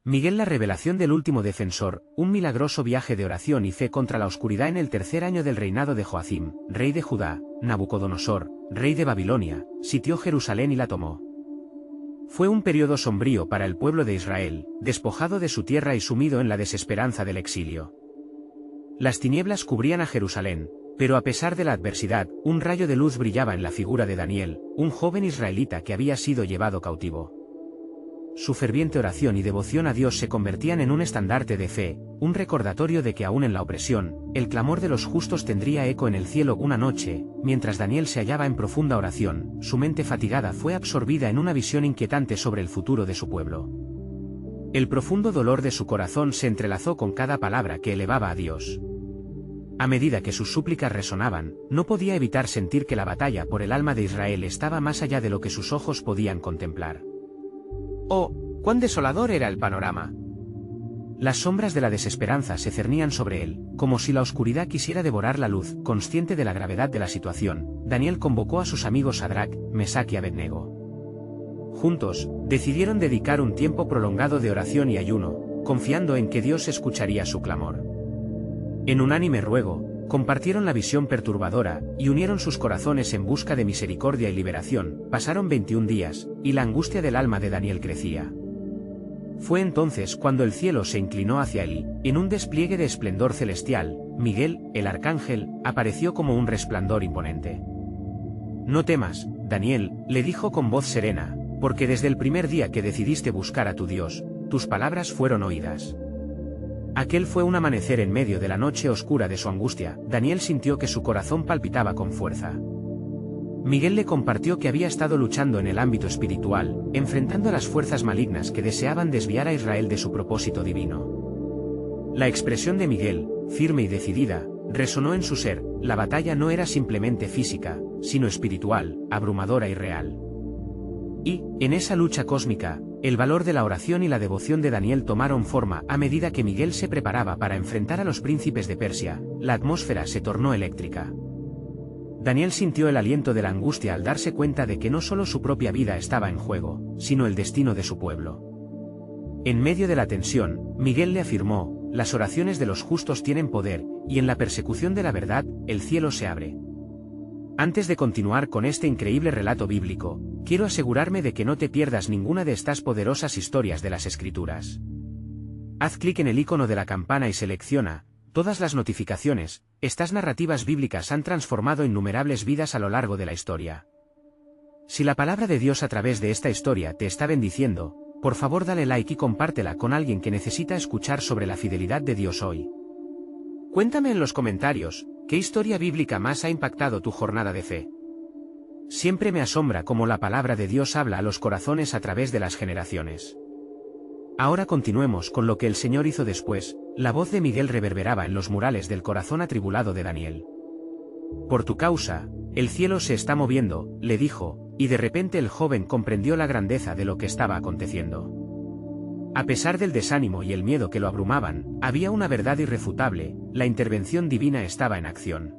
Miguel, la revelación del último defensor, un milagroso viaje de oración y fe contra la oscuridad en el tercer año del reinado de Joacim, rey de Judá. Nabucodonosor, rey de Babilonia, sitió Jerusalén y la tomó. Fue un periodo sombrío para el pueblo de Israel, despojado de su tierra y sumido en la desesperanza del exilio. Las tinieblas cubrían a Jerusalén, pero a pesar de la adversidad, un rayo de luz brillaba en la figura de Daniel, un joven israelita que había sido llevado cautivo. Su ferviente oración y devoción a Dios se convertían en un estandarte de fe, un recordatorio de que aún en la opresión, el clamor de los justos tendría eco en el cielo. Una noche, mientras Daniel se hallaba en profunda oración, su mente fatigada fue absorbida en una visión inquietante sobre el futuro de su pueblo. El profundo dolor de su corazón se entrelazó con cada palabra que elevaba a Dios. A medida que sus súplicas resonaban, no podía evitar sentir que la batalla por el alma de Israel estaba más allá de lo que sus ojos podían contemplar. ¡Oh, cuán desolador era el panorama! Las sombras de la desesperanza se cernían sobre él, como si la oscuridad quisiera devorar la luz. Consciente de la gravedad de la situación, Daniel convocó a sus amigos Sadrac, Mesac y Abednego. Juntos, decidieron dedicar un tiempo prolongado de oración y ayuno, confiando en que Dios escucharía su clamor. En unánime ruego, compartieron la visión perturbadora, y unieron sus corazones en busca de misericordia y liberación. Pasaron 21 días, y la angustia del alma de Daniel crecía. Fue entonces cuando el cielo se inclinó hacia él, y en un despliegue de esplendor celestial, Miguel, el arcángel, apareció como un resplandor imponente. «No temas, Daniel», le dijo con voz serena, «porque desde el primer día que decidiste buscar a tu Dios, tus palabras fueron oídas». Aquel fue un amanecer en medio de la noche oscura de su angustia. Daniel sintió que su corazón palpitaba con fuerza. Miguel le compartió que había estado luchando en el ámbito espiritual, enfrentando a las fuerzas malignas que deseaban desviar a Israel de su propósito divino. La expresión de Miguel, firme y decidida, resonó en su ser. La batalla no era simplemente física, sino espiritual, abrumadora y real. Y, en esa lucha cósmica, el valor de la oración y la devoción de Daniel tomaron forma. A medida que Miguel se preparaba para enfrentar a los príncipes de Persia, la atmósfera se tornó eléctrica. Daniel sintió el aliento de la angustia al darse cuenta de que no solo su propia vida estaba en juego, sino el destino de su pueblo. En medio de la tensión, Miguel le afirmó: «Las oraciones de los justos tienen poder, y en la persecución de la verdad, el cielo se abre». Antes de continuar con este increíble relato bíblico, quiero asegurarme de que no te pierdas ninguna de estas poderosas historias de las Escrituras. Haz clic en el icono de la campana y selecciona todas las notificaciones. Estas narrativas bíblicas han transformado innumerables vidas a lo largo de la historia. Si la palabra de Dios a través de esta historia te está bendiciendo, por favor dale like y compártela con alguien que necesita escuchar sobre la fidelidad de Dios hoy. Cuéntame en los comentarios, ¿qué historia bíblica más ha impactado tu jornada de fe? Siempre me asombra cómo la palabra de Dios habla a los corazones a través de las generaciones. Ahora continuemos con lo que el Señor hizo después. La voz de Miguel reverberaba en los murales del corazón atribulado de Daniel. «Por tu causa, el cielo se está moviendo», le dijo, y de repente el joven comprendió la grandeza de lo que estaba aconteciendo. A pesar del desánimo y el miedo que lo abrumaban, había una verdad irrefutable: la intervención divina estaba en acción.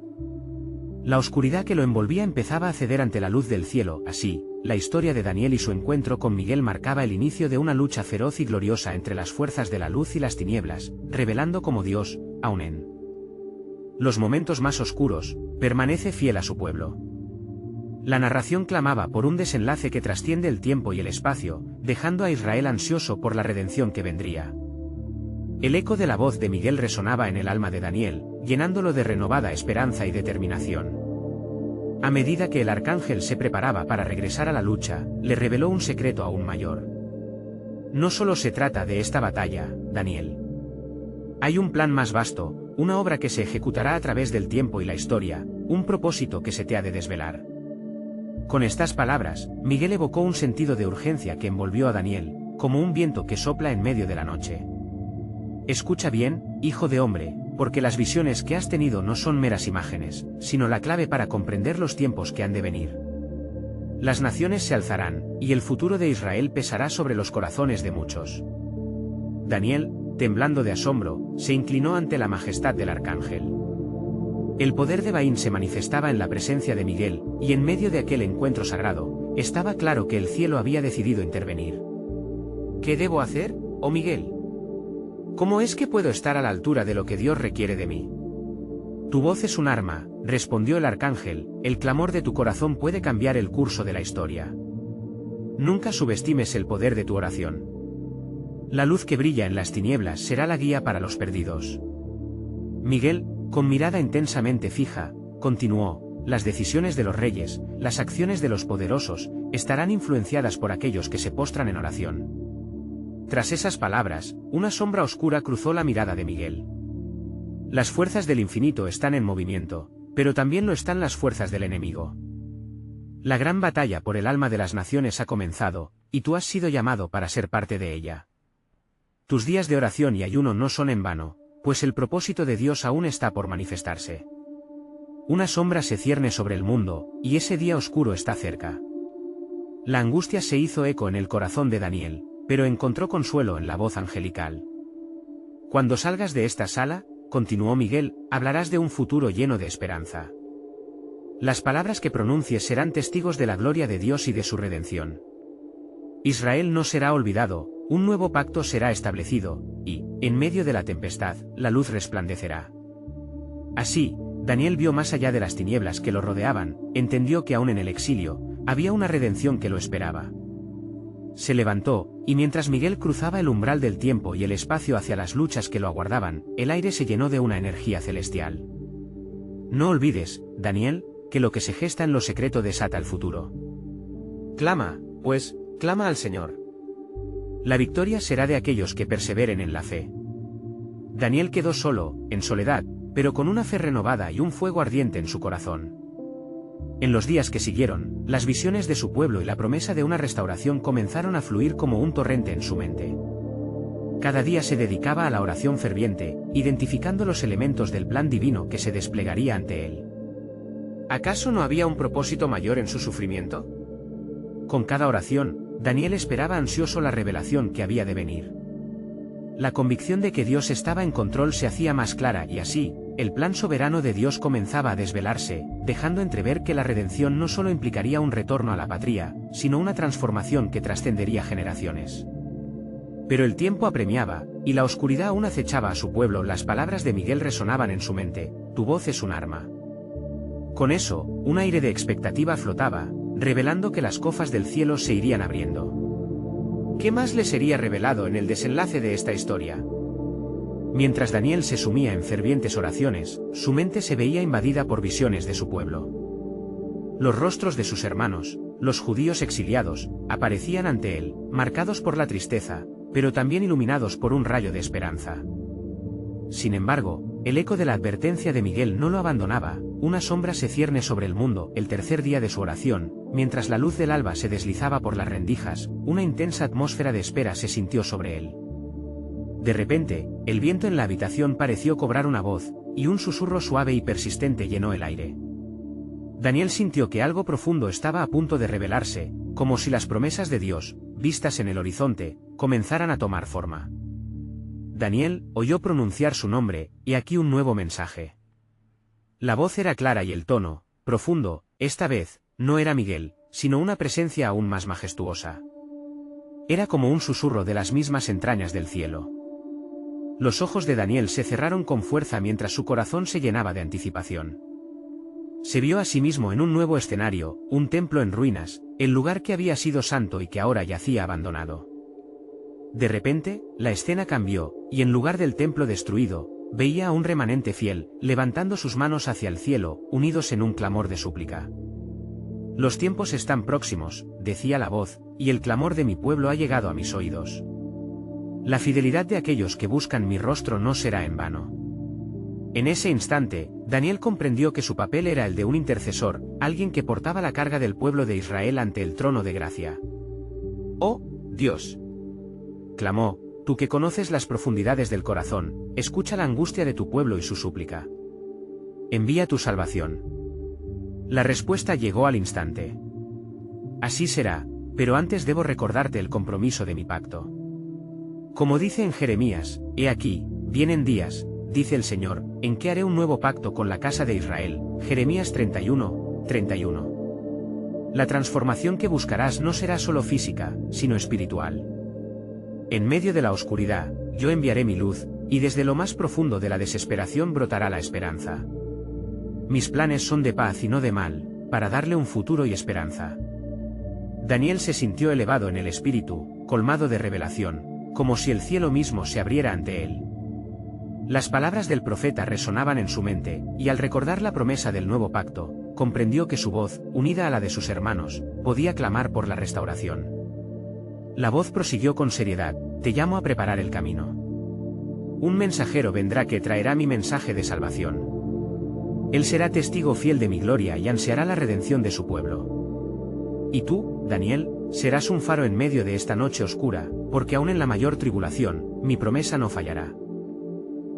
La oscuridad que lo envolvía empezaba a ceder ante la luz del cielo. Así, la historia de Daniel y su encuentro con Miguel marcaba el inicio de una lucha feroz y gloriosa entre las fuerzas de la luz y las tinieblas, revelando cómo Dios, aun en los momentos más oscuros, permanece fiel a su pueblo. La narración clamaba por un desenlace que trasciende el tiempo y el espacio, dejando a Israel ansioso por la redención que vendría. El eco de la voz de Miguel resonaba en el alma de Daniel, llenándolo de renovada esperanza y determinación. A medida que el arcángel se preparaba para regresar a la lucha, le reveló un secreto aún mayor. «No solo se trata de esta batalla, Daniel. Hay un plan más vasto, una obra que se ejecutará a través del tiempo y la historia, un propósito que se te ha de desvelar». Con estas palabras, Miguel evocó un sentido de urgencia que envolvió a Daniel, como un viento que sopla en medio de la noche. «Escucha bien, hijo de hombre, porque las visiones que has tenido no son meras imágenes, sino la clave para comprender los tiempos que han de venir. Las naciones se alzarán, y el futuro de Israel pesará sobre los corazones de muchos». Daniel, temblando de asombro, se inclinó ante la majestad del arcángel. El poder de Baín se manifestaba en la presencia de Miguel, y en medio de aquel encuentro sagrado, estaba claro que el cielo había decidido intervenir. «¿Qué debo hacer, oh Miguel?», ¿Cómo es que puedo estar a la altura de lo que Dios requiere de mí? Tu voz es un arma, respondió el arcángel, el clamor de tu corazón puede cambiar el curso de la historia. Nunca subestimes el poder de tu oración. La luz que brilla en las tinieblas será la guía para los perdidos. Miguel, con mirada intensamente fija, continuó, las decisiones de los reyes, las acciones de los poderosos, estarán influenciadas por aquellos que se postran en oración. Tras esas palabras, una sombra oscura cruzó la mirada de Miguel. Las fuerzas del infinito están en movimiento, pero también lo están las fuerzas del enemigo. La gran batalla por el alma de las naciones ha comenzado, y tú has sido llamado para ser parte de ella. Tus días de oración y ayuno no son en vano, pues el propósito de Dios aún está por manifestarse. Una sombra se cierne sobre el mundo, y ese día oscuro está cerca. La angustia se hizo eco en el corazón de Daniel, pero encontró consuelo en la voz angelical. Cuando salgas de esta sala, continuó Miguel, hablarás de un futuro lleno de esperanza. Las palabras que pronuncies serán testigos de la gloria de Dios y de su redención. Israel no será olvidado, un nuevo pacto será establecido, y, en medio de la tempestad, la luz resplandecerá. Así, Daniel vio más allá de las tinieblas que lo rodeaban, entendió que aún en el exilio, había una redención que lo esperaba. Se levantó, y mientras Miguel cruzaba el umbral del tiempo y el espacio hacia las luchas que lo aguardaban, el aire se llenó de una energía celestial. No olvides, Daniel, que lo que se gesta en lo secreto desata el futuro. Clama, pues, clama al Señor. La victoria será de aquellos que perseveren en la fe. Daniel quedó solo, en soledad, pero con una fe renovada y un fuego ardiente en su corazón. En los días que siguieron, las visiones de su pueblo y la promesa de una restauración comenzaron a fluir como un torrente en su mente. Cada día se dedicaba a la oración ferviente, identificando los elementos del plan divino que se desplegaría ante él. ¿Acaso no había un propósito mayor en su sufrimiento? Con cada oración, Daniel esperaba ansioso la revelación que había de venir. La convicción de que Dios estaba en control se hacía más clara y así, el plan soberano de Dios comenzaba a desvelarse, dejando entrever que la redención no solo implicaría un retorno a la patria, sino una transformación que trascendería generaciones. Pero el tiempo apremiaba, y la oscuridad aún acechaba a su pueblo. Las palabras de Miguel resonaban en su mente, tu voz es un arma. Con eso, un aire de expectativa flotaba, revelando que las cofas del cielo se irían abriendo. ¿Qué más le sería revelado en el desenlace de esta historia? Mientras Daniel se sumía en fervientes oraciones, su mente se veía invadida por visiones de su pueblo. Los rostros de sus hermanos, los judíos exiliados, aparecían ante él, marcados por la tristeza, pero también iluminados por un rayo de esperanza. Sin embargo, el eco de la advertencia de Miguel no lo abandonaba, una sombra se cierne sobre el mundo. El tercer día de su oración, mientras la luz del alba se deslizaba por las rendijas, una intensa atmósfera de espera se sintió sobre él. De repente, el viento en la habitación pareció cobrar una voz, y un susurro suave y persistente llenó el aire. Daniel sintió que algo profundo estaba a punto de revelarse, como si las promesas de Dios, vistas en el horizonte, comenzaran a tomar forma. Daniel oyó pronunciar su nombre, y aquí un nuevo mensaje. La voz era clara y el tono, profundo, esta vez, no era Miguel, sino una presencia aún más majestuosa. Era como un susurro de las mismas entrañas del cielo. Los ojos de Daniel se cerraron con fuerza mientras su corazón se llenaba de anticipación. Se vio a sí mismo en un nuevo escenario, un templo en ruinas, el lugar que había sido santo y que ahora yacía abandonado. De repente, la escena cambió, y en lugar del templo destruido, veía a un remanente fiel, levantando sus manos hacia el cielo, unidos en un clamor de súplica. Los tiempos están próximos, decía la voz, y el clamor de mi pueblo ha llegado a mis oídos. La fidelidad de aquellos que buscan mi rostro no será en vano. En ese instante, Daniel comprendió que su papel era el de un intercesor, alguien que portaba la carga del pueblo de Israel ante el trono de gracia. ¡Oh, Dios!, clamó, tú que conoces las profundidades del corazón, escucha la angustia de tu pueblo y su súplica. Envía tu salvación. La respuesta llegó al instante. Así será, pero antes debo recordarte el compromiso de mi pacto. Como dice en Jeremías, he aquí, vienen días, dice el Señor, en que haré un nuevo pacto con la casa de Israel. Jeremías 31:31. La transformación que buscarás no será solo física, sino espiritual. En medio de la oscuridad, yo enviaré mi luz, y desde lo más profundo de la desesperación brotará la esperanza. Mis planes son de paz y no de mal, para darle un futuro y esperanza. Daniel se sintió elevado en el espíritu, colmado de revelación, como si el cielo mismo se abriera ante él. Las palabras del profeta resonaban en su mente, y al recordar la promesa del nuevo pacto, comprendió que su voz, unida a la de sus hermanos, podía clamar por la restauración. La voz prosiguió con seriedad: te llamo a preparar el camino. Un mensajero vendrá que traerá mi mensaje de salvación. Él será testigo fiel de mi gloria y ansiará la redención de su pueblo. Y tú, Daniel, serás un faro en medio de esta noche oscura, porque aún en la mayor tribulación, mi promesa no fallará.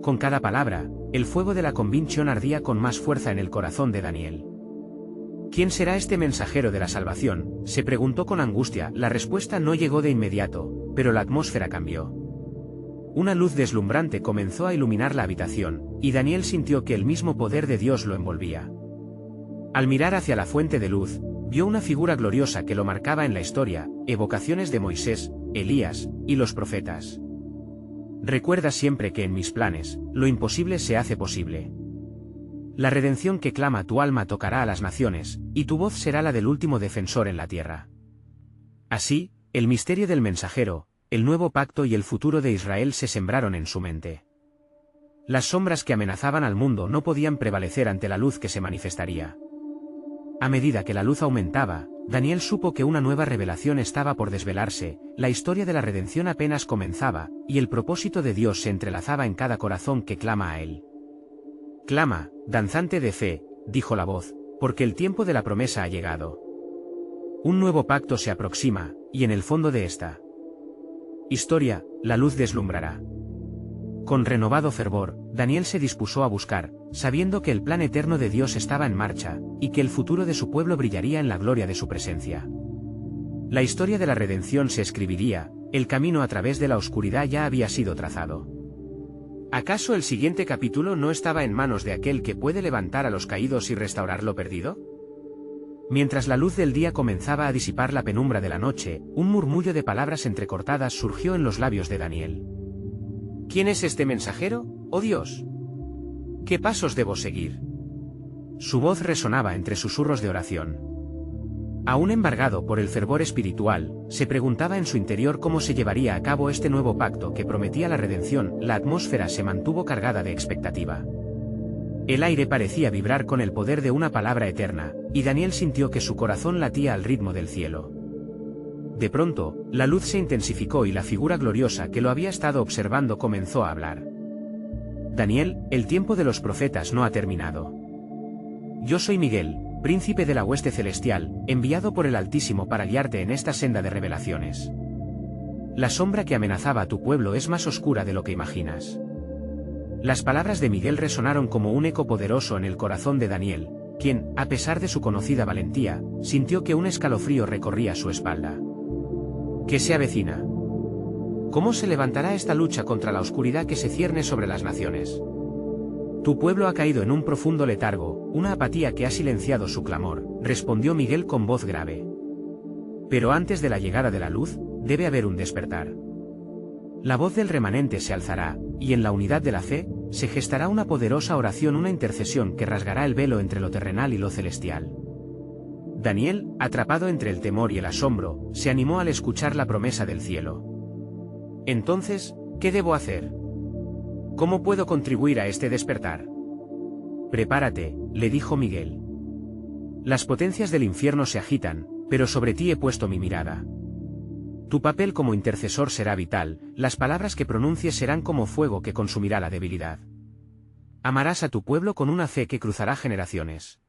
Con cada palabra, el fuego de la convicción ardía con más fuerza en el corazón de Daniel. ¿Quién será este mensajero de la salvación?, se preguntó con angustia. La respuesta no llegó de inmediato, pero la atmósfera cambió. Una luz deslumbrante comenzó a iluminar la habitación, y Daniel sintió que el mismo poder de Dios lo envolvía. Al mirar hacia la fuente de luz, vio una figura gloriosa que lo marcaba en la historia, evocaciones de Moisés, Elías, y los profetas. Recuerda siempre que en mis planes, lo imposible se hace posible. La redención que clama tu alma tocará a las naciones, y tu voz será la del último defensor en la tierra. Así, el misterio del mensajero, el nuevo pacto y el futuro de Israel se sembraron en su mente. Las sombras que amenazaban al mundo no podían prevalecer ante la luz que se manifestaría. A medida que la luz aumentaba, Daniel supo que una nueva revelación estaba por desvelarse. La historia de la redención apenas comenzaba, y el propósito de Dios se entrelazaba en cada corazón que clama a Él. Clama, danzante de fe, dijo la voz, porque el tiempo de la promesa ha llegado. Un nuevo pacto se aproxima, y en el fondo de esta historia, la luz deslumbrará. Con renovado fervor, Daniel se dispuso a buscar, sabiendo que el plan eterno de Dios estaba en marcha, y que el futuro de su pueblo brillaría en la gloria de su presencia. La historia de la redención se escribiría, el camino a través de la oscuridad ya había sido trazado. ¿Acaso el siguiente capítulo no estaba en manos de aquel que puede levantar a los caídos y restaurar lo perdido? Mientras la luz del día comenzaba a disipar la penumbra de la noche, un murmullo de palabras entrecortadas surgió en los labios de Daniel. ¿Quién es este mensajero, oh Dios? ¿Qué pasos debo seguir? Su voz resonaba entre susurros de oración. Aún embargado por el fervor espiritual, se preguntaba en su interior cómo se llevaría a cabo este nuevo pacto que prometía la redención. La atmósfera se mantuvo cargada de expectativa. El aire parecía vibrar con el poder de una palabra eterna, y Daniel sintió que su corazón latía al ritmo del cielo. De pronto, la luz se intensificó y la figura gloriosa que lo había estado observando comenzó a hablar. Daniel, el tiempo de los profetas no ha terminado. Yo soy Miguel, príncipe de la hueste celestial, enviado por el Altísimo para guiarte en esta senda de revelaciones. La sombra que amenazaba a tu pueblo es más oscura de lo que imaginas. Las palabras de Miguel resonaron como un eco poderoso en el corazón de Daniel, quien, a pesar de su conocida valentía, sintió que un escalofrío recorría su espalda. ¿Qué se avecina? ¿Cómo se levantará esta lucha contra la oscuridad que se cierne sobre las naciones? Tu pueblo ha caído en un profundo letargo, una apatía que ha silenciado su clamor, respondió Miguel con voz grave. Pero antes de la llegada de la luz, debe haber un despertar. La voz del remanente se alzará, y en la unidad de la fe, se gestará una poderosa oración, una intercesión que rasgará el velo entre lo terrenal y lo celestial. Daniel, atrapado entre el temor y el asombro, se animó al escuchar la promesa del cielo. Entonces, ¿qué debo hacer? ¿Cómo puedo contribuir a este despertar? Prepárate, le dijo Miguel. Las potencias del infierno se agitan, pero sobre ti he puesto mi mirada. Tu papel como intercesor será vital, las palabras que pronuncies serán como fuego que consumirá la debilidad. Amarás a tu pueblo con una fe que cruzará generaciones.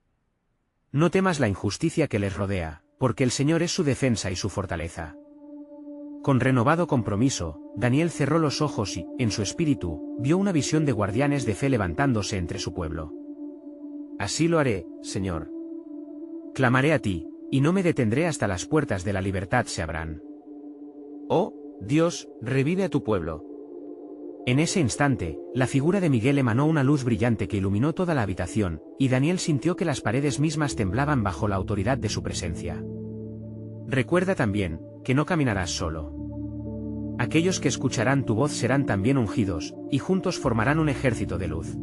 No temas la injusticia que les rodea, porque el Señor es su defensa y su fortaleza. Con renovado compromiso, Daniel cerró los ojos y, en su espíritu, vio una visión de guardianes de fe levantándose entre su pueblo. Así lo haré, Señor. Clamaré a ti, y no me detendré hasta las puertas de la libertad se abran. Oh, Dios, revive a tu pueblo. En ese instante, la figura de Miguel emanó una luz brillante que iluminó toda la habitación, y Daniel sintió que las paredes mismas temblaban bajo la autoridad de su presencia. Recuerda también, que no caminarás solo. Aquellos que escucharán tu voz serán también ungidos, y juntos formarán un ejército de luz.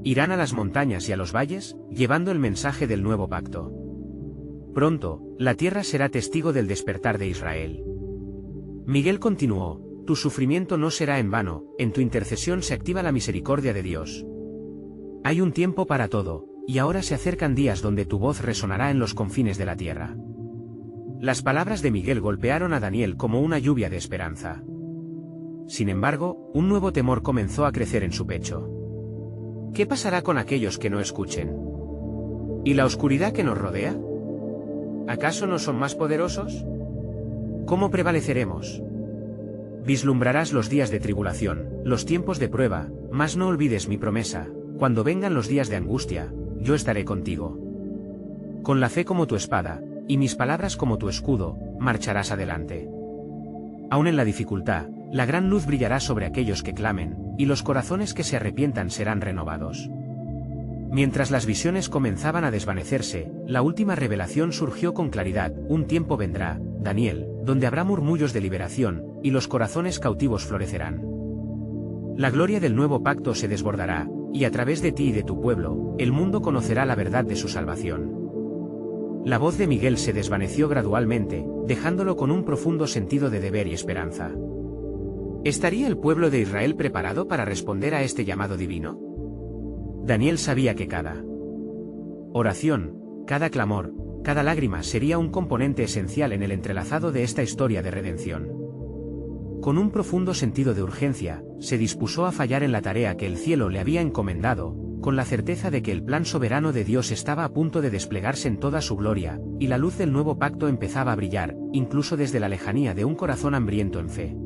Irán a las montañas y a los valles, llevando el mensaje del nuevo pacto. Pronto, la tierra será testigo del despertar de Israel. Miguel continuó: tu sufrimiento no será en vano, en tu intercesión se activa la misericordia de Dios. Hay un tiempo para todo, y ahora se acercan días donde tu voz resonará en los confines de la tierra. Las palabras de Miguel golpearon a Daniel como una lluvia de esperanza. Sin embargo, un nuevo temor comenzó a crecer en su pecho. ¿Qué pasará con aquellos que no escuchen? ¿Y la oscuridad que nos rodea? ¿Acaso no son más poderosos? ¿Cómo prevaleceremos? Vislumbrarás los días de tribulación, los tiempos de prueba, mas no olvides mi promesa: cuando vengan los días de angustia, yo estaré contigo. Con la fe como tu espada, y mis palabras como tu escudo, marcharás adelante. Aún en la dificultad, la gran luz brillará sobre aquellos que clamen, y los corazones que se arrepientan serán renovados. Mientras las visiones comenzaban a desvanecerse, la última revelación surgió con claridad: un tiempo vendrá, Daniel, donde habrá murmullos de liberación, y los corazones cautivos florecerán. La gloria del nuevo pacto se desbordará, y a través de ti y de tu pueblo, el mundo conocerá la verdad de su salvación. La voz de Miguel se desvaneció gradualmente, dejándolo con un profundo sentido de deber y esperanza. ¿Estaría el pueblo de Israel preparado para responder a este llamado divino? Daniel sabía que cada oración, cada clamor, cada lágrima sería un componente esencial en el entrelazado de esta historia de redención. Con un profundo sentido de urgencia, se dispuso a fallar en la tarea que el cielo le había encomendado, con la certeza de que el plan soberano de Dios estaba a punto de desplegarse en toda su gloria, y la luz del nuevo pacto empezaba a brillar, incluso desde la lejanía de un corazón hambriento en fe.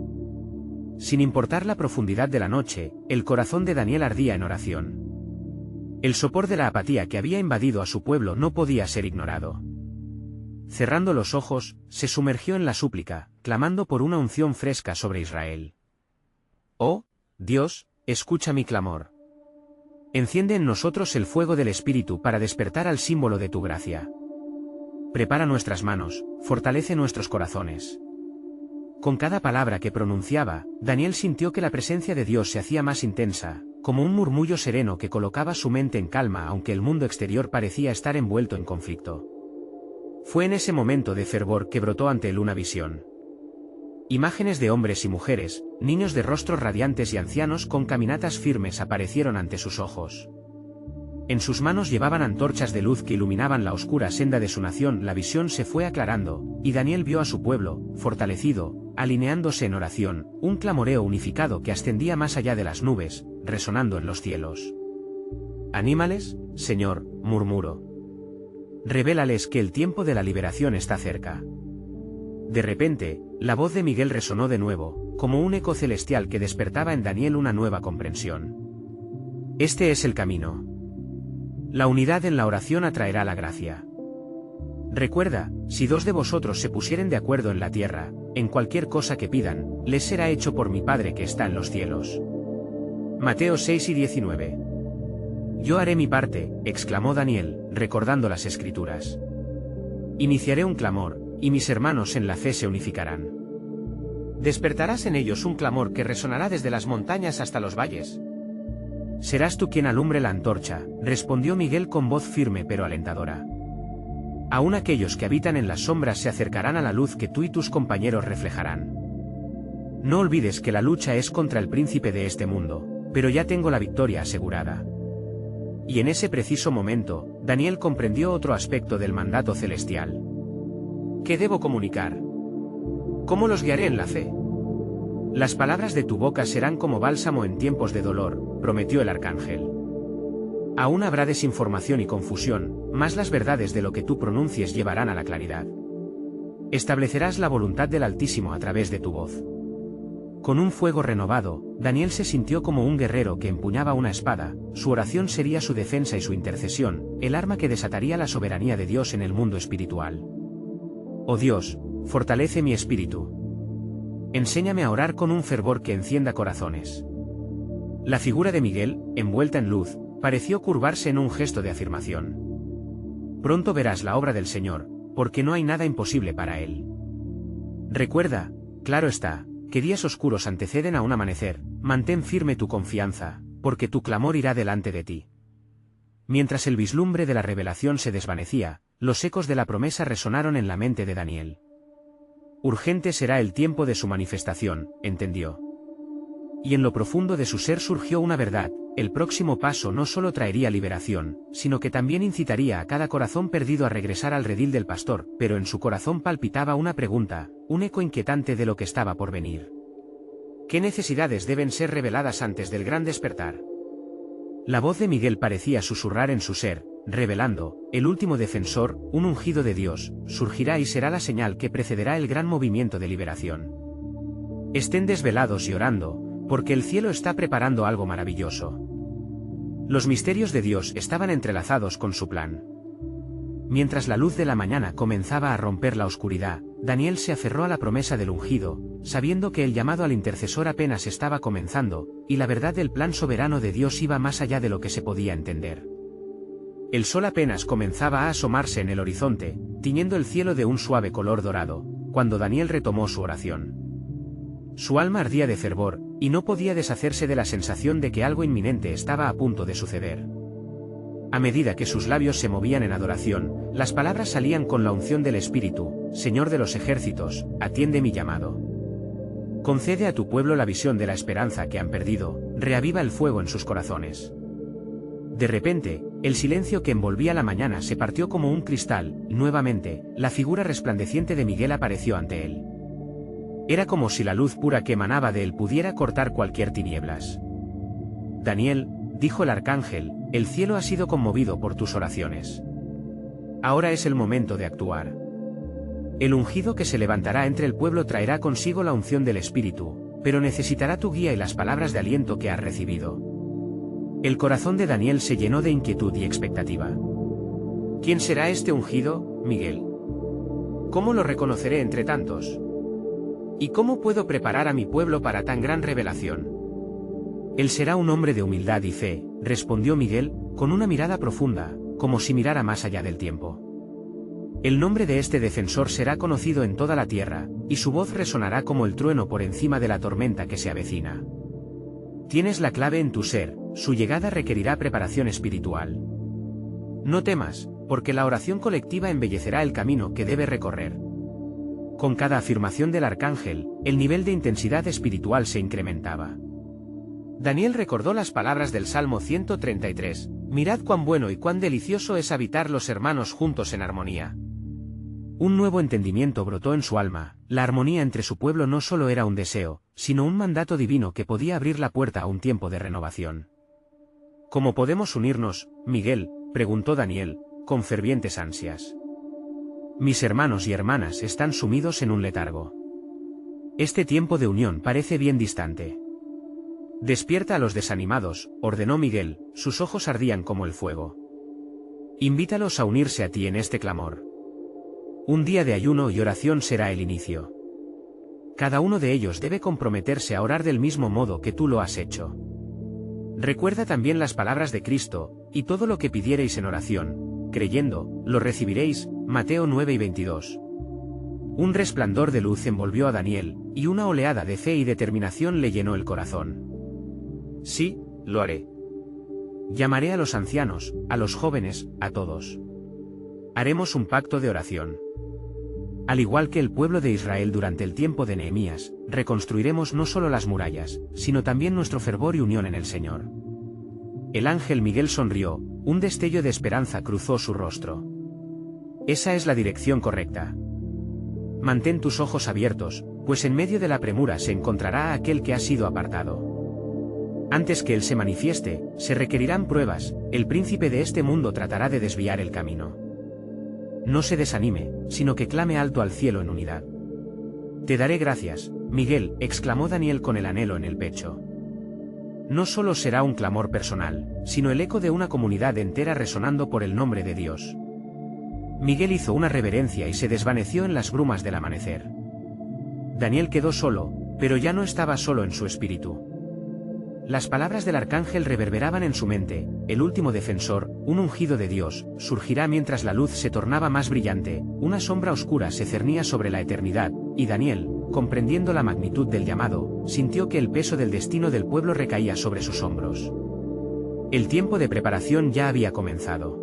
Sin importar la profundidad de la noche, el corazón de Daniel ardía en oración. El sopor de la apatía que había invadido a su pueblo no podía ser ignorado. Cerrando los ojos, se sumergió en la súplica, clamando por una unción fresca sobre Israel. Oh, Dios, escucha mi clamor. Enciende en nosotros el fuego del Espíritu para despertar al símbolo de tu gracia. Prepara nuestras manos, fortalece nuestros corazones. Con cada palabra que pronunciaba, Daniel sintió que la presencia de Dios se hacía más intensa, como un murmullo sereno que colocaba su mente en calma aunque el mundo exterior parecía estar envuelto en conflicto. Fue en ese momento de fervor que brotó ante él una visión. Imágenes de hombres y mujeres, niños de rostros radiantes y ancianos con caminatas firmes aparecieron ante sus ojos. En sus manos llevaban antorchas de luz que iluminaban la oscura senda de su nación. La visión se fue aclarando, y Daniel vio a su pueblo, fortalecido, alineándose en oración, un clamoreo unificado que ascendía más allá de las nubes, resonando en los cielos. «Anímales, Señor», murmuró. «Revélales que el tiempo de la liberación está cerca». De repente, la voz de Miguel resonó de nuevo, como un eco celestial que despertaba en Daniel una nueva comprensión. Este es el camino. La unidad en la oración atraerá la gracia. Recuerda, si dos de vosotros se pusieren de acuerdo en la tierra, en cualquier cosa que pidan, les será hecho por mi Padre que está en los cielos. Mateo 6:19. Yo haré mi parte, exclamó Daniel, recordando las Escrituras. Iniciaré un clamor, y mis hermanos en la fe se unificarán. Despertarás en ellos un clamor que resonará desde las montañas hasta los valles. Serás tú quien alumbre la antorcha, respondió Miguel con voz firme pero alentadora. Aún aquellos que habitan en las sombras se acercarán a la luz que tú y tus compañeros reflejarán. No olvides que la lucha es contra el príncipe de este mundo, pero ya tengo la victoria asegurada. Y en ese preciso momento, Daniel comprendió otro aspecto del mandato celestial. ¿Qué debo comunicar? ¿Cómo los guiaré en la fe? Las palabras de tu boca serán como bálsamo en tiempos de dolor, prometió el arcángel. Aún habrá desinformación y confusión, mas las verdades de lo que tú pronuncies llevarán a la claridad. Establecerás la voluntad del Altísimo a través de tu voz. Con un fuego renovado, Daniel se sintió como un guerrero que empuñaba una espada. Su oración sería su defensa y su intercesión, el arma que desataría la soberanía de Dios en el mundo espiritual. Oh Dios, fortalece mi espíritu. Enséñame a orar con un fervor que encienda corazones. La figura de Miguel, envuelta en luz, pareció curvarse en un gesto de afirmación. Pronto verás la obra del Señor, porque no hay nada imposible para él. Recuerda, claro está, que días oscuros anteceden a un amanecer, mantén firme tu confianza, porque tu clamor irá delante de ti. Mientras el vislumbre de la revelación se desvanecía, los ecos de la promesa resonaron en la mente de Daniel. Urgente será el tiempo de su manifestación, entendió. Y en lo profundo de su ser surgió una verdad: el próximo paso no solo traería liberación, sino que también incitaría a cada corazón perdido a regresar al redil del pastor, pero en su corazón palpitaba una pregunta, un eco inquietante de lo que estaba por venir. ¿Qué necesidades deben ser reveladas antes del gran despertar? La voz de Miguel parecía susurrar en su ser, revelando: el último defensor, un ungido de Dios, surgirá y será la señal que precederá el gran movimiento de liberación. Estén desvelados y orando, porque el cielo está preparando algo maravilloso. Los misterios de Dios estaban entrelazados con su plan. Mientras la luz de la mañana comenzaba a romper la oscuridad, Daniel se aferró a la promesa del ungido, sabiendo que el llamado al intercesor apenas estaba comenzando, y la verdad del plan soberano de Dios iba más allá de lo que se podía entender. El sol apenas comenzaba a asomarse en el horizonte, tiñendo el cielo de un suave color dorado, cuando Daniel retomó su oración. Su alma ardía de fervor, y no podía deshacerse de la sensación de que algo inminente estaba a punto de suceder. A medida que sus labios se movían en adoración, las palabras salían con la unción del Espíritu: Señor de los ejércitos, atiende mi llamado. Concede a tu pueblo la visión de la esperanza que han perdido, reaviva el fuego en sus corazones. De repente, el silencio que envolvía la mañana se partió como un cristal, y nuevamente, la figura resplandeciente de Miguel apareció ante él. Era como si la luz pura que emanaba de él pudiera cortar cualquier tinieblas. Daniel, dijo el arcángel, el cielo ha sido conmovido por tus oraciones. Ahora es el momento de actuar. El ungido que se levantará entre el pueblo traerá consigo la unción del Espíritu, pero necesitará tu guía y las palabras de aliento que has recibido. El corazón de Daniel se llenó de inquietud y expectativa. ¿Quién será este ungido, Miguel? ¿Cómo lo reconoceré entre tantos? ¿Y cómo puedo preparar a mi pueblo para tan gran revelación? Él será un hombre de humildad y fe, respondió Miguel, con una mirada profunda, como si mirara más allá del tiempo. El nombre de este defensor será conocido en toda la tierra, y su voz resonará como el trueno por encima de la tormenta que se avecina. Tienes la clave en tu ser, su llegada requerirá preparación espiritual. No temas, porque la oración colectiva embellecerá el camino que debe recorrer. Con cada afirmación del arcángel, el nivel de intensidad espiritual se incrementaba. Daniel recordó las palabras del Salmo 133, mirad cuán bueno y cuán delicioso es habitar los hermanos juntos en armonía. Un nuevo entendimiento brotó en su alma: la armonía entre su pueblo no solo era un deseo, sino un mandato divino que podía abrir la puerta a un tiempo de renovación. ¿Cómo podemos unirnos, Miguel?, preguntó Daniel, con fervientes ansias. Mis hermanos y hermanas están sumidos en un letargo. Este tiempo de unión parece bien distante. Despierta a los desanimados, ordenó Miguel, sus ojos ardían como el fuego. Invítalos a unirse a ti en este clamor. Un día de ayuno y oración será el inicio. Cada uno de ellos debe comprometerse a orar del mismo modo que tú lo has hecho. Recuerda también las palabras de Cristo: y todo lo que pidiereis en oración, creyendo, lo recibiréis, Mateo 9:22. Un resplandor de luz envolvió a Daniel, y una oleada de fe y determinación le llenó el corazón. Sí, lo haré. Llamaré a los ancianos, a los jóvenes, a todos. Haremos un pacto de oración. Al igual que el pueblo de Israel durante el tiempo de Nehemías, reconstruiremos no solo las murallas, sino también nuestro fervor y unión en el Señor. El ángel Miguel sonrió, un destello de esperanza cruzó su rostro. Esa es la dirección correcta. Mantén tus ojos abiertos, pues en medio de la premura se encontrará a aquel que ha sido apartado. Antes que él se manifieste, se requerirán pruebas, el príncipe de este mundo tratará de desviar el camino. No se desanime, sino que clame alto al cielo en unidad. Te daré gracias, Miguel, exclamó Daniel con el anhelo en el pecho. No solo será un clamor personal, sino el eco de una comunidad entera resonando por el nombre de Dios. Miguel hizo una reverencia y se desvaneció en las brumas del amanecer. Daniel quedó solo, pero ya no estaba solo en su espíritu. Las palabras del arcángel reverberaban en su mente: el último defensor, un ungido de Dios, surgirá. Mientras la luz se tornaba más brillante, una sombra oscura se cernía sobre la eternidad, y Daniel, comprendiendo la magnitud del llamado, sintió que el peso del destino del pueblo recaía sobre sus hombros. El tiempo de preparación ya había comenzado.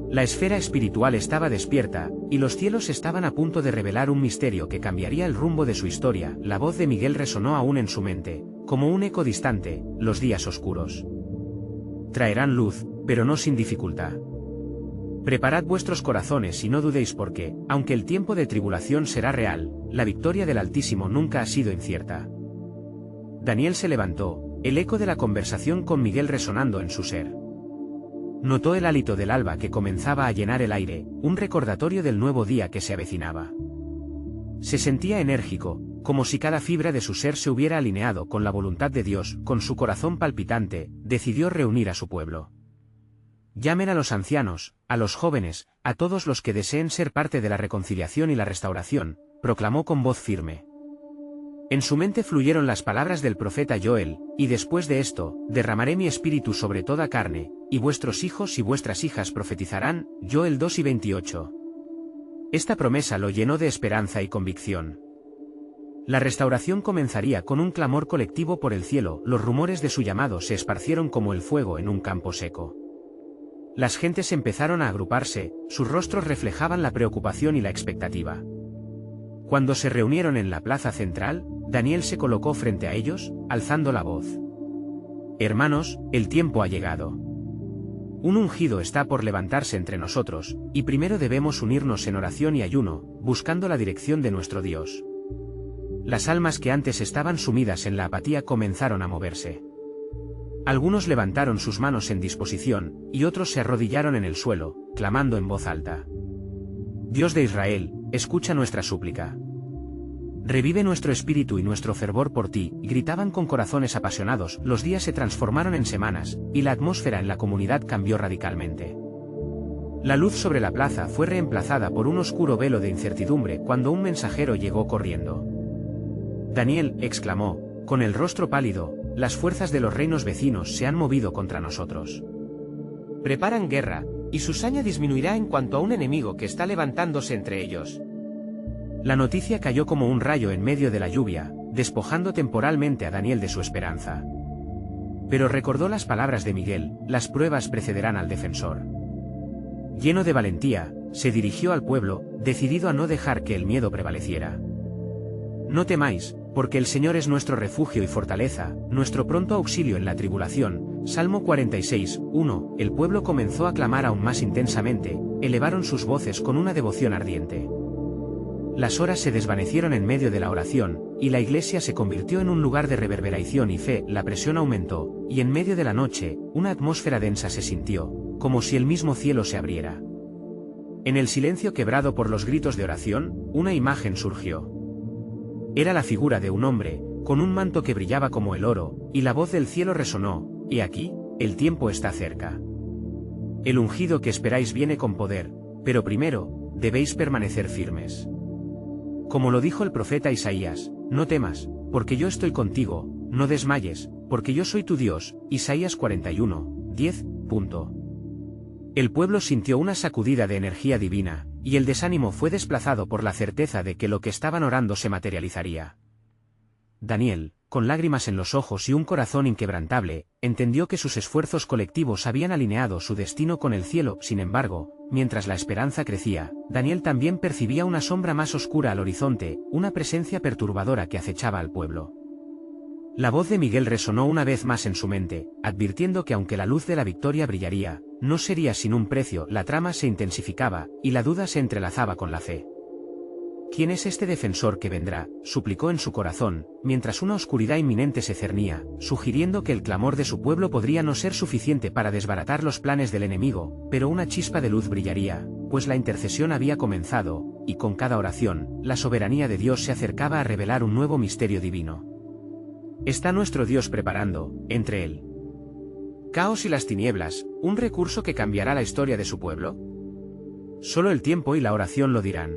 La esfera espiritual estaba despierta, y los cielos estaban a punto de revelar un misterio que cambiaría el rumbo de su historia. La voz de Miguel resonó aún en su mente, como un eco distante: los días oscuros traerán luz, pero no sin dificultad. Preparad vuestros corazones y no dudéis porque, aunque el tiempo de tribulación será real, la victoria del Altísimo nunca ha sido incierta. Daniel se levantó, el eco de la conversación con Miguel resonando en su ser. Notó el hálito del alba que comenzaba a llenar el aire, un recordatorio del nuevo día que se avecinaba. Se sentía enérgico, como si cada fibra de su ser se hubiera alineado con la voluntad de Dios. Con su corazón palpitante, decidió reunir a su pueblo. Llamen a los ancianos, a los jóvenes, a todos los que deseen ser parte de la reconciliación y la restauración, proclamó con voz firme. En su mente fluyeron las palabras del profeta Joel: y después de esto, derramaré mi espíritu sobre toda carne, y vuestros hijos y vuestras hijas profetizarán. Joel 2:28. Esta promesa lo llenó de esperanza y convicción. La restauración comenzaría con un clamor colectivo por el cielo. Los rumores de su llamado se esparcieron como el fuego en un campo seco. Las gentes empezaron a agruparse, sus rostros reflejaban la preocupación y la expectativa. Cuando se reunieron en la plaza central, Daniel se colocó frente a ellos, alzando la voz. Hermanos, el tiempo ha llegado. Un ungido está por levantarse entre nosotros, y primero debemos unirnos en oración y ayuno, buscando la dirección de nuestro Dios. Las almas que antes estaban sumidas en la apatía comenzaron a moverse. Algunos levantaron sus manos en disposición, y otros se arrodillaron en el suelo, clamando en voz alta. Dios de Israel, escucha nuestra súplica. Revive nuestro espíritu y nuestro fervor por ti, gritaban con corazones apasionados. Los días se transformaron en semanas, y la atmósfera en la comunidad cambió radicalmente. La luz sobre la plaza fue reemplazada por un oscuro velo de incertidumbre cuando un mensajero llegó corriendo. Daniel, exclamó, con el rostro pálido, las fuerzas de los reinos vecinos se han movido contra nosotros. Preparan guerra, y su saña disminuirá en cuanto a un enemigo que está levantándose entre ellos. La noticia cayó como un rayo en medio de la lluvia, despojando temporalmente a Daniel de su esperanza. Pero recordó las palabras de Miguel: las pruebas precederán al defensor. Lleno de valentía, se dirigió al pueblo, decidido a no dejar que el miedo prevaleciera. No temáis, porque el Señor es nuestro refugio y fortaleza, nuestro pronto auxilio en la tribulación. Salmo 46:1. El pueblo comenzó a clamar aún más intensamente, elevaron sus voces con una devoción ardiente. Las horas se desvanecieron en medio de la oración, y la iglesia se convirtió en un lugar de reverberación y fe. La presión aumentó, y en medio de la noche, una atmósfera densa se sintió, como si el mismo cielo se abriera. En el silencio quebrado por los gritos de oración, una imagen surgió. Era la figura de un hombre, con un manto que brillaba como el oro, y la voz del cielo resonó: «He aquí, el tiempo está cerca. El ungido que esperáis viene con poder, pero primero, debéis permanecer firmes». Como lo dijo el profeta Isaías: «No temas, porque yo estoy contigo, no desmayes, porque yo soy tu Dios». Isaías 41:10. El pueblo sintió una sacudida de energía divina, y el desánimo fue desplazado por la certeza de que lo que estaban orando se materializaría. Daniel, con lágrimas en los ojos y un corazón inquebrantable, entendió que sus esfuerzos colectivos habían alineado su destino con el cielo. Sin embargo, mientras la esperanza crecía, Daniel también percibía una sombra más oscura al horizonte, una presencia perturbadora que acechaba al pueblo. La voz de Miguel resonó una vez más en su mente, advirtiendo que aunque la luz de la victoria brillaría, no sería sin un precio. La trama se intensificaba, y la duda se entrelazaba con la fe. ¿Quién es este defensor que vendrá?, suplicó en su corazón, mientras una oscuridad inminente se cernía, sugiriendo que el clamor de su pueblo podría no ser suficiente para desbaratar los planes del enemigo. Pero una chispa de luz brillaría, pues la intercesión había comenzado, y con cada oración, la soberanía de Dios se acercaba a revelar un nuevo misterio divino. ¿Está nuestro Dios preparando, entre el caos y las tinieblas, un recurso que cambiará la historia de su pueblo? Solo el tiempo y la oración lo dirán.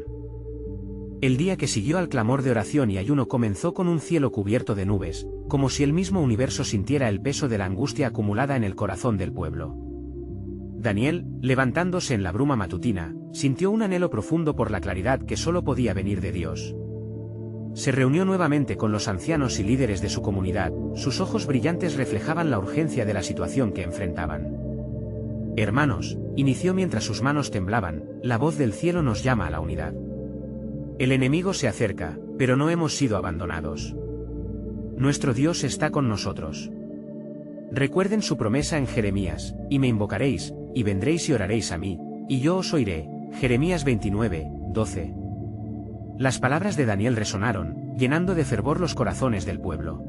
El día que siguió al clamor de oración y ayuno comenzó con un cielo cubierto de nubes, como si el mismo universo sintiera el peso de la angustia acumulada en el corazón del pueblo. Daniel, levantándose en la bruma matutina, sintió un anhelo profundo por la claridad que solo podía venir de Dios. se reunió nuevamente con los ancianos y líderes de su comunidad. Sus ojos brillantes reflejaban la urgencia de la situación que enfrentaban. Hermanos, inició mientras sus manos temblaban, la voz del cielo nos llama a la unidad. El enemigo se acerca, pero no hemos sido abandonados. Nuestro Dios está con nosotros. Recuerden su promesa en Jeremías, y me invocaréis, y vendréis y oraréis a mí, y yo os oiré. Jeremías 29:12. Las palabras de Daniel resonaron, llenando de fervor los corazones del pueblo.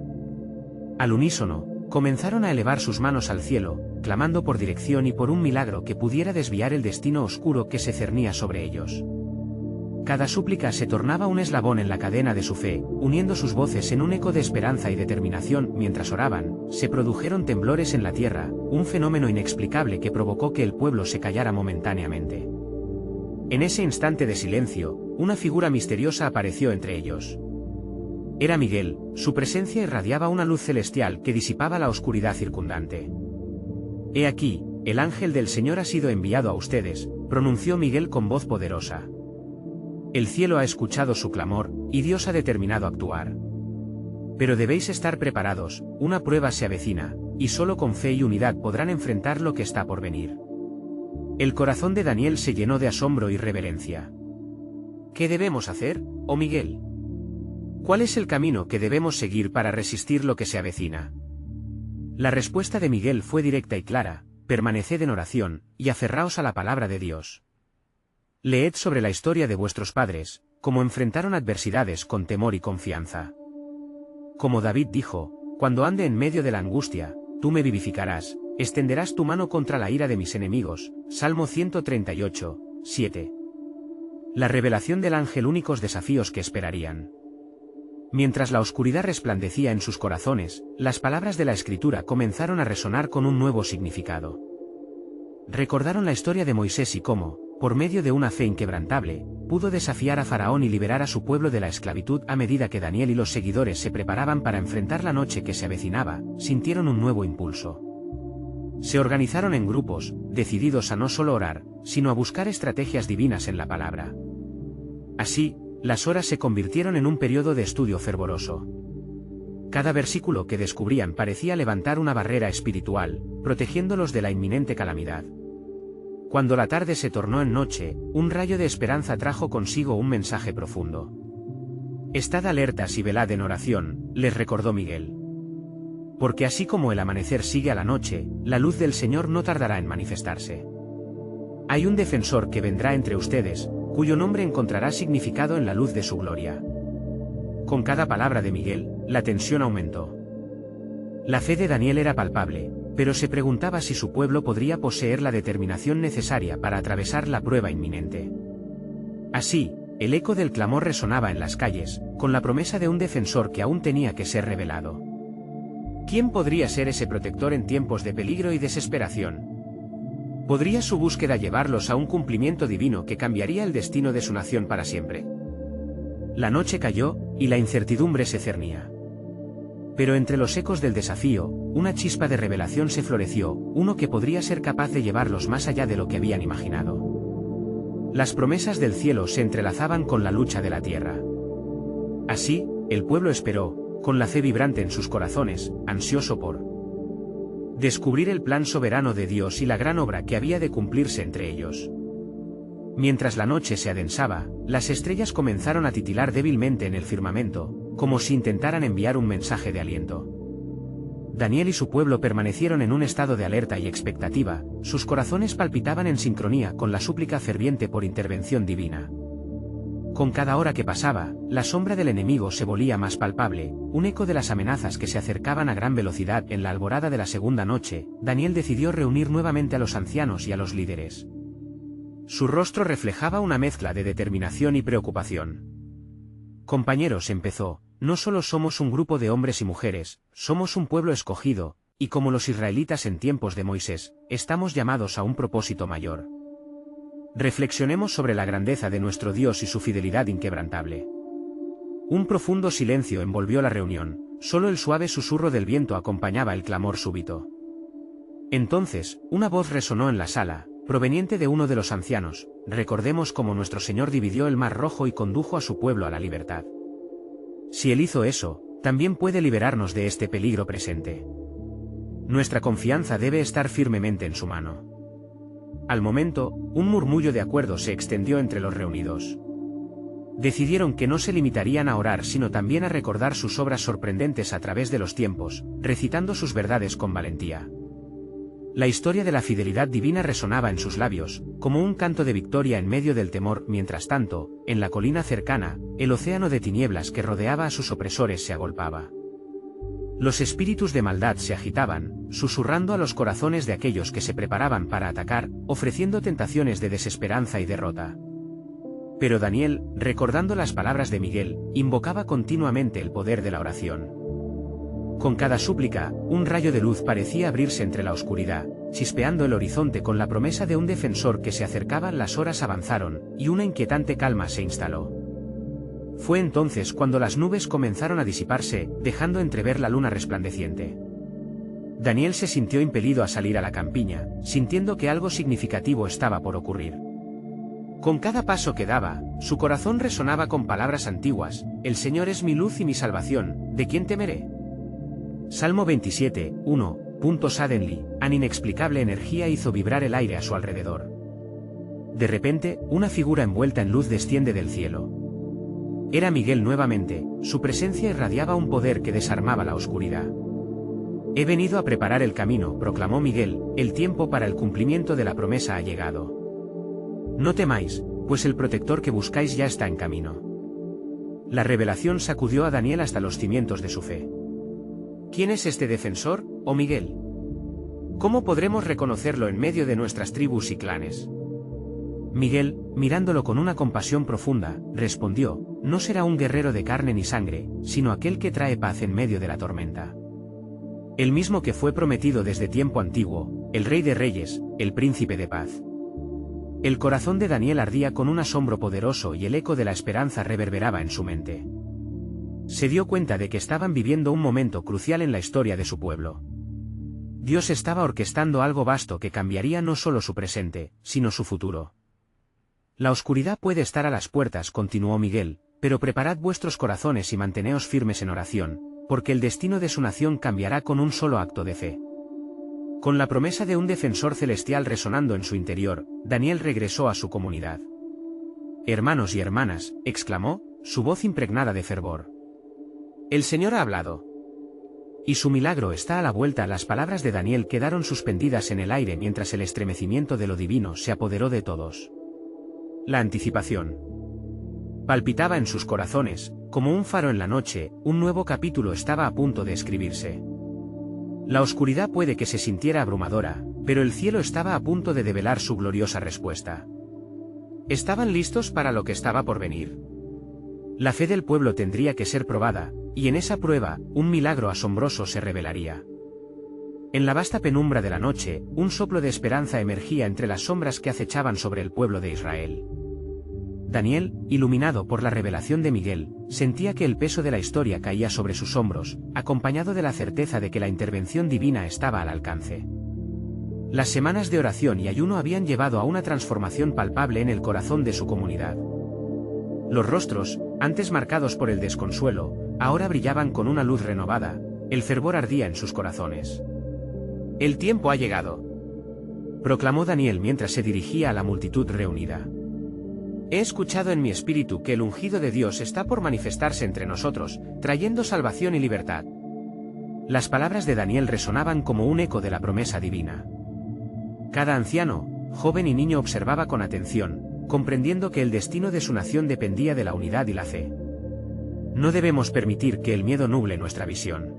Al unísono, comenzaron a elevar sus manos al cielo, clamando por dirección y por un milagro que pudiera desviar el destino oscuro que se cernía sobre ellos. Cada súplica se tornaba un eslabón en la cadena de su fe, uniendo sus voces en un eco de esperanza y determinación. Mientras oraban, se produjeron temblores en la tierra, un fenómeno inexplicable que provocó que el pueblo se callara momentáneamente. En ese instante de silencio, una figura misteriosa apareció entre ellos. Era Miguel, su presencia irradiaba una luz celestial que disipaba la oscuridad circundante. «He aquí, el ángel del Señor ha sido enviado a ustedes», pronunció Miguel con voz poderosa. «El cielo ha escuchado su clamor, y Dios ha determinado actuar. Pero debéis estar preparados, una prueba se avecina, y solo con fe y unidad podrán enfrentar lo que está por venir». El corazón de Daniel se llenó de asombro y reverencia. «¿Qué debemos hacer, oh Miguel? ¿Cuál es el camino que debemos seguir para resistir lo que se avecina?» La respuesta de Miguel fue directa y clara: permaneced en oración, y aferraos a la palabra de Dios. Leed sobre la historia de vuestros padres, cómo enfrentaron adversidades con temor y confianza. Como David dijo: cuando ande en medio de la angustia, tú me vivificarás, extenderás tu mano contra la ira de mis enemigos. Salmo 138:7. La revelación del ángel, únicos desafíos que esperarían. Mientras la oscuridad resplandecía en sus corazones, las palabras de la Escritura comenzaron a resonar con un nuevo significado. Recordaron la historia de Moisés y cómo, por medio de una fe inquebrantable, pudo desafiar a Faraón y liberar a su pueblo de la esclavitud. A medida que Daniel y los seguidores se preparaban para enfrentar la noche que se avecinaba, sintieron un nuevo impulso. Se organizaron en grupos, decididos a no solo orar, sino a buscar estrategias divinas en la palabra. Así, las horas se convirtieron en un periodo de estudio fervoroso. Cada versículo que descubrían parecía levantar una barrera espiritual, protegiéndolos de la inminente calamidad. Cuando la tarde se tornó en noche, un rayo de esperanza trajo consigo un mensaje profundo. «Estad alertas y velad en oración», les recordó Miguel. «Porque así como el amanecer sigue a la noche, la luz del Señor no tardará en manifestarse. Hay un defensor que vendrá entre ustedes, cuyo nombre encontrará significado en la luz de su gloria». Con cada palabra de Miguel, la tensión aumentó. La fe de Daniel era palpable, pero se preguntaba si su pueblo podría poseer la determinación necesaria para atravesar la prueba inminente. Así, el eco del clamor resonaba en las calles, con la promesa de un defensor que aún tenía que ser revelado. ¿Quién podría ser ese protector en tiempos de peligro y desesperación? ¿Podría su búsqueda llevarlos a un cumplimiento divino que cambiaría el destino de su nación para siempre? La noche cayó, y la incertidumbre se cernía. Pero entre los ecos del desafío, una chispa de revelación se floreció, uno que podría ser capaz de llevarlos más allá de lo que habían imaginado. Las promesas del cielo se entrelazaban con la lucha de la tierra. Así, el pueblo esperó, con la fe vibrante en sus corazones, ansioso por descubrir el plan soberano de Dios y la gran obra que había de cumplirse entre ellos. Mientras la noche se adensaba, las estrellas comenzaron a titilar débilmente en el firmamento, como si intentaran enviar un mensaje de aliento. Daniel y su pueblo permanecieron en un estado de alerta y expectativa, sus corazones palpitaban en sincronía con la súplica ferviente por intervención divina. Con cada hora que pasaba, la sombra del enemigo se volvía más palpable, un eco de las amenazas que se acercaban a gran velocidad. En la alborada de la segunda noche, Daniel decidió reunir nuevamente a los ancianos y a los líderes. Su rostro reflejaba una mezcla de determinación y preocupación. «Compañeros», empezó, «no solo somos un grupo de hombres y mujeres, somos un pueblo escogido, y como los israelitas en tiempos de Moisés, estamos llamados a un propósito mayor. Reflexionemos sobre la grandeza de nuestro Dios y su fidelidad inquebrantable». Un profundo silencio envolvió la reunión, solo el suave susurro del viento acompañaba el clamor súbito. Entonces, una voz resonó en la sala, proveniente de uno de los ancianos: «Recordemos cómo nuestro Señor dividió el mar Rojo y condujo a su pueblo a la libertad. Si Él hizo eso, también puede liberarnos de este peligro presente. Nuestra confianza debe estar firmemente en su mano. Al momento, un murmullo de acuerdo se extendió entre los reunidos. Decidieron que no se limitarían a orar sino también a recordar sus obras sorprendentes a través de los tiempos, recitando sus verdades con valentía. La historia de la fidelidad divina resonaba en sus labios, como un canto de victoria en medio del temor. Mientras tanto, en la colina cercana, el océano de tinieblas que rodeaba a sus opresores se agolpaba. Los espíritus de maldad se agitaban, susurrando a los corazones de aquellos que se preparaban para atacar, ofreciendo tentaciones de desesperanza y derrota. Pero Daniel, recordando las palabras de Miguel, invocaba continuamente el poder de la oración. Con cada súplica, un rayo de luz parecía abrirse entre la oscuridad, chispeando el horizonte con la promesa de un defensor que se acercaba. Las horas avanzaron, y una inquietante calma se instaló. Fue entonces cuando las nubes comenzaron a disiparse, dejando entrever la luna resplandeciente. Daniel se sintió impelido a salir a la campiña, sintiendo que algo significativo estaba por ocurrir. Con cada paso que daba, su corazón resonaba con palabras antiguas: el Señor es mi luz y mi salvación, ¿de quién temeré? Salmo 27, 1. Suddenly, an inexplicable energía hizo vibrar el aire a su alrededor. De repente, una figura envuelta en luz desciende del cielo. Era Miguel nuevamente, su presencia irradiaba un poder que desarmaba la oscuridad. He venido a preparar el camino, proclamó Miguel, el tiempo para el cumplimiento de la promesa ha llegado. No temáis, pues el protector que buscáis ya está en camino. La revelación sacudió a Daniel hasta los cimientos de su fe. ¿Quién es este defensor, oh Miguel? ¿Cómo podremos reconocerlo en medio de nuestras tribus y clanes? Miguel, mirándolo con una compasión profunda, respondió: no será un guerrero de carne ni sangre, sino aquel que trae paz en medio de la tormenta. El mismo que fue prometido desde tiempo antiguo, el Rey de Reyes, el Príncipe de Paz. El corazón de Daniel ardía con un asombro poderoso y el eco de la esperanza reverberaba en su mente. Se dio cuenta de que estaban viviendo un momento crucial en la historia de su pueblo. Dios estaba orquestando algo vasto que cambiaría no solo su presente, sino su futuro. La oscuridad puede estar a las puertas, continuó Miguel, pero preparad vuestros corazones y manteneos firmes en oración, porque el destino de su nación cambiará con un solo acto de fe. Con la promesa de un defensor celestial resonando en su interior, Daniel regresó a su comunidad. Hermanos y hermanas, exclamó, su voz impregnada de fervor. El Señor ha hablado. Y su milagro está a la vuelta. Las palabras de Daniel quedaron suspendidas en el aire mientras el estremecimiento de lo divino se apoderó de todos. La anticipación palpitaba en sus corazones, como un faro en la noche. Un nuevo capítulo estaba a punto de escribirse. La oscuridad puede que se sintiera abrumadora, pero el cielo estaba a punto de develar su gloriosa respuesta. Estaban listos para lo que estaba por venir. La fe del pueblo tendría que ser probada, y en esa prueba, un milagro asombroso se revelaría. En la vasta penumbra de la noche, un soplo de esperanza emergía entre las sombras que acechaban sobre el pueblo de Israel. Daniel, iluminado por la revelación de Miguel, sentía que el peso de la historia caía sobre sus hombros, acompañado de la certeza de que la intervención divina estaba al alcance. Las semanas de oración y ayuno habían llevado a una transformación palpable en el corazón de su comunidad. Los rostros, antes marcados por el desconsuelo, ahora brillaban con una luz renovada, el fervor ardía en sus corazones. El tiempo ha llegado, proclamó Daniel mientras se dirigía a la multitud reunida. He escuchado en mi espíritu que el ungido de Dios está por manifestarse entre nosotros, trayendo salvación y libertad. Las palabras de Daniel resonaban como un eco de la promesa divina. Cada anciano, joven y niño observaba con atención, comprendiendo que el destino de su nación dependía de la unidad y la fe. No debemos permitir que el miedo nuble nuestra visión.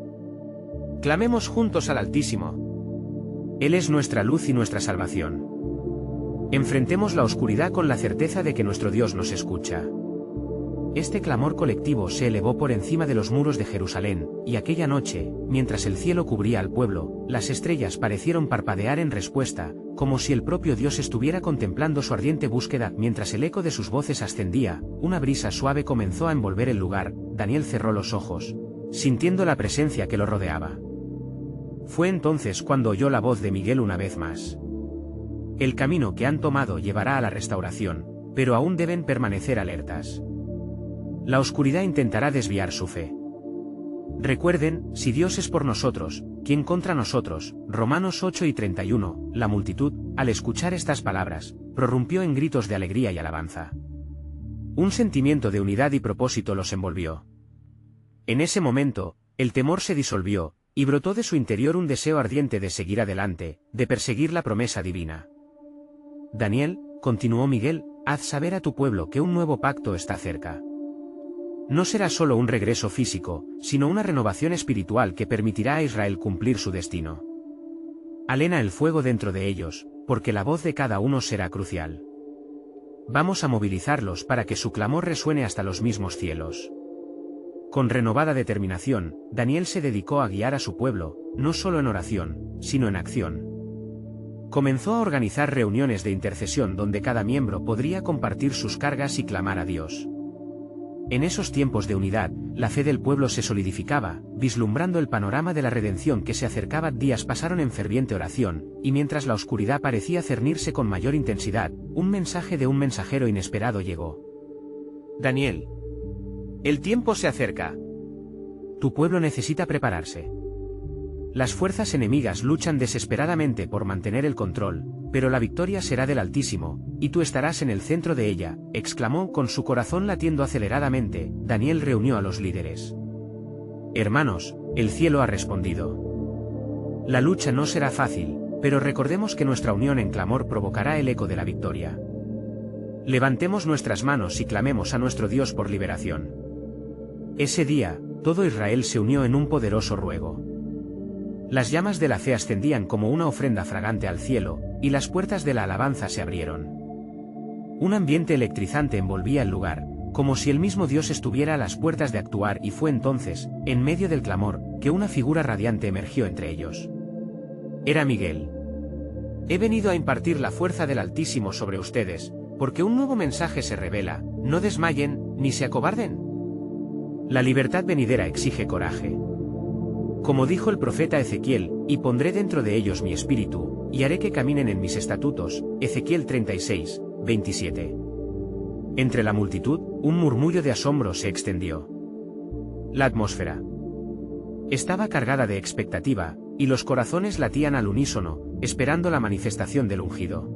Clamemos juntos al Altísimo. Él es nuestra luz y nuestra salvación. Enfrentemos la oscuridad con la certeza de que nuestro Dios nos escucha. Este clamor colectivo se elevó por encima de los muros de Jerusalén, y aquella noche, mientras el cielo cubría al pueblo, las estrellas parecieron parpadear en respuesta, como si el propio Dios estuviera contemplando su ardiente búsqueda. Mientras el eco de sus voces ascendía, una brisa suave comenzó a envolver el lugar. Daniel cerró los ojos, sintiendo la presencia que lo rodeaba. Fue entonces cuando oyó la voz de Miguel una vez más. El camino que han tomado llevará a la restauración, pero aún deben permanecer alertas. La oscuridad intentará desviar su fe. Recuerden, si Dios es por nosotros, ¿quién contra nosotros? Romanos 8:31, la multitud, al escuchar estas palabras, prorrumpió en gritos de alegría y alabanza. Un sentimiento de unidad y propósito los envolvió. En ese momento, el temor se disolvió, y brotó de su interior un deseo ardiente de seguir adelante, de perseguir la promesa divina. Daniel, continuó Miguel, haz saber a tu pueblo que un nuevo pacto está cerca. No será solo un regreso físico, sino una renovación espiritual que permitirá a Israel cumplir su destino. Alena el fuego dentro de ellos, porque la voz de cada uno será crucial. Vamos a movilizarlos para que su clamor resuene hasta los mismos cielos. Con renovada determinación, Daniel se dedicó a guiar a su pueblo, no solo en oración, sino en acción. Comenzó a organizar reuniones de intercesión donde cada miembro podría compartir sus cargas y clamar a Dios. En esos tiempos de unidad, la fe del pueblo se solidificaba, vislumbrando el panorama de la redención que se acercaba. Días pasaron en ferviente oración, y mientras la oscuridad parecía cernirse con mayor intensidad, un mensaje de un mensajero inesperado llegó. Daniel, el tiempo se acerca. Tu pueblo necesita prepararse. Las fuerzas enemigas luchan desesperadamente por mantener el control, pero la victoria será del Altísimo, y tú estarás en el centro de ella, exclamó con su corazón latiendo aceleradamente. Daniel reunió a los líderes. Hermanos, el cielo ha respondido. La lucha no será fácil, pero recordemos que nuestra unión en clamor provocará el eco de la victoria. Levantemos nuestras manos y clamemos a nuestro Dios por liberación. Ese día, todo Israel se unió en un poderoso ruego. Las llamas de la fe ascendían como una ofrenda fragante al cielo, y las puertas de la alabanza se abrieron. Un ambiente electrizante envolvía el lugar, como si el mismo Dios estuviera a las puertas de actuar, y fue entonces, en medio del clamor, que una figura radiante emergió entre ellos. Era Miguel. He venido a impartir la fuerza del Altísimo sobre ustedes, porque un nuevo mensaje se revela, no desmayen, ni se acobarden. La libertad venidera exige coraje. Como dijo el profeta Ezequiel, y pondré dentro de ellos mi espíritu, y haré que caminen en mis estatutos, Ezequiel 36:27. Entre la multitud, un murmullo de asombro se extendió. La atmósfera estaba cargada de expectativa, y los corazones latían al unísono, esperando la manifestación del ungido.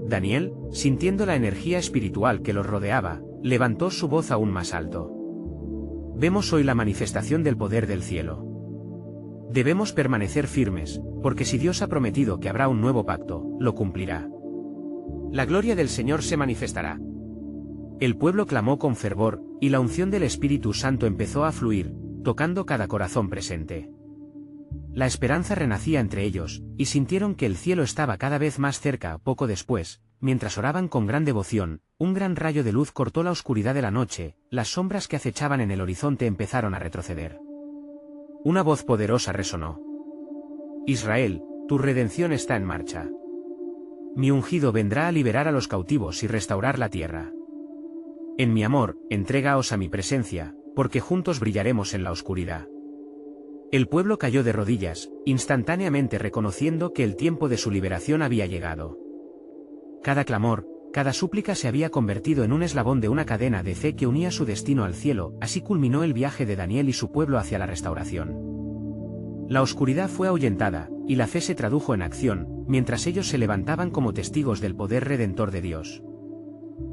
Daniel, sintiendo la energía espiritual que los rodeaba, levantó su voz aún más alto. Vemos hoy la manifestación del poder del cielo. Debemos permanecer firmes, porque si Dios ha prometido que habrá un nuevo pacto, lo cumplirá. La gloria del Señor se manifestará. El pueblo clamó con fervor, y la unción del Espíritu Santo empezó a fluir, tocando cada corazón presente. La esperanza renacía entre ellos, y sintieron que el cielo estaba cada vez más cerca. Poco después, mientras oraban con gran devoción, un gran rayo de luz cortó la oscuridad de la noche, las sombras que acechaban en el horizonte empezaron a retroceder. Una voz poderosa resonó. Israel, tu redención está en marcha. Mi ungido vendrá a liberar a los cautivos y restaurar la tierra. En mi amor, entrégaos a mi presencia, porque juntos brillaremos en la oscuridad. El pueblo cayó de rodillas, instantáneamente reconociendo que el tiempo de su liberación había llegado. Cada clamor, cada súplica se había convertido en un eslabón de una cadena de fe que unía su destino al cielo. Así culminó el viaje de Daniel y su pueblo hacia la restauración. La oscuridad fue ahuyentada, y la fe se tradujo en acción, mientras ellos se levantaban como testigos del poder redentor de Dios.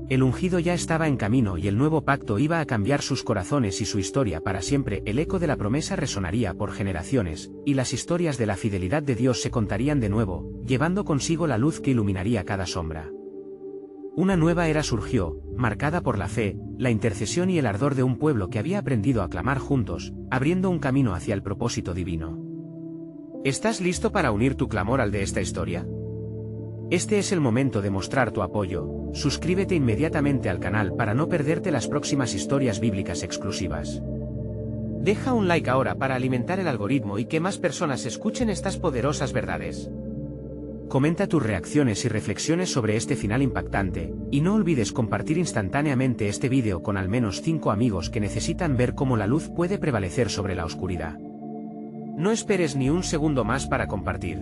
El ungido ya estaba en camino y el nuevo pacto iba a cambiar sus corazones y su historia para siempre. El eco de la promesa resonaría por generaciones, y las historias de la fidelidad de Dios se contarían de nuevo, llevando consigo la luz que iluminaría cada sombra. Una nueva era surgió, marcada por la fe, la intercesión y el ardor de un pueblo que había aprendido a clamar juntos, abriendo un camino hacia el propósito divino. ¿Estás listo para unir tu clamor al de esta historia? Este es el momento de mostrar tu apoyo. Suscríbete inmediatamente al canal para no perderte las próximas historias bíblicas exclusivas. Deja un like ahora para alimentar el algoritmo y que más personas escuchen estas poderosas verdades. Comenta tus reacciones y reflexiones sobre este final impactante, y no olvides compartir instantáneamente este vídeo con al menos 5 amigos que necesitan ver cómo la luz puede prevalecer sobre la oscuridad. No esperes ni un segundo más para compartir.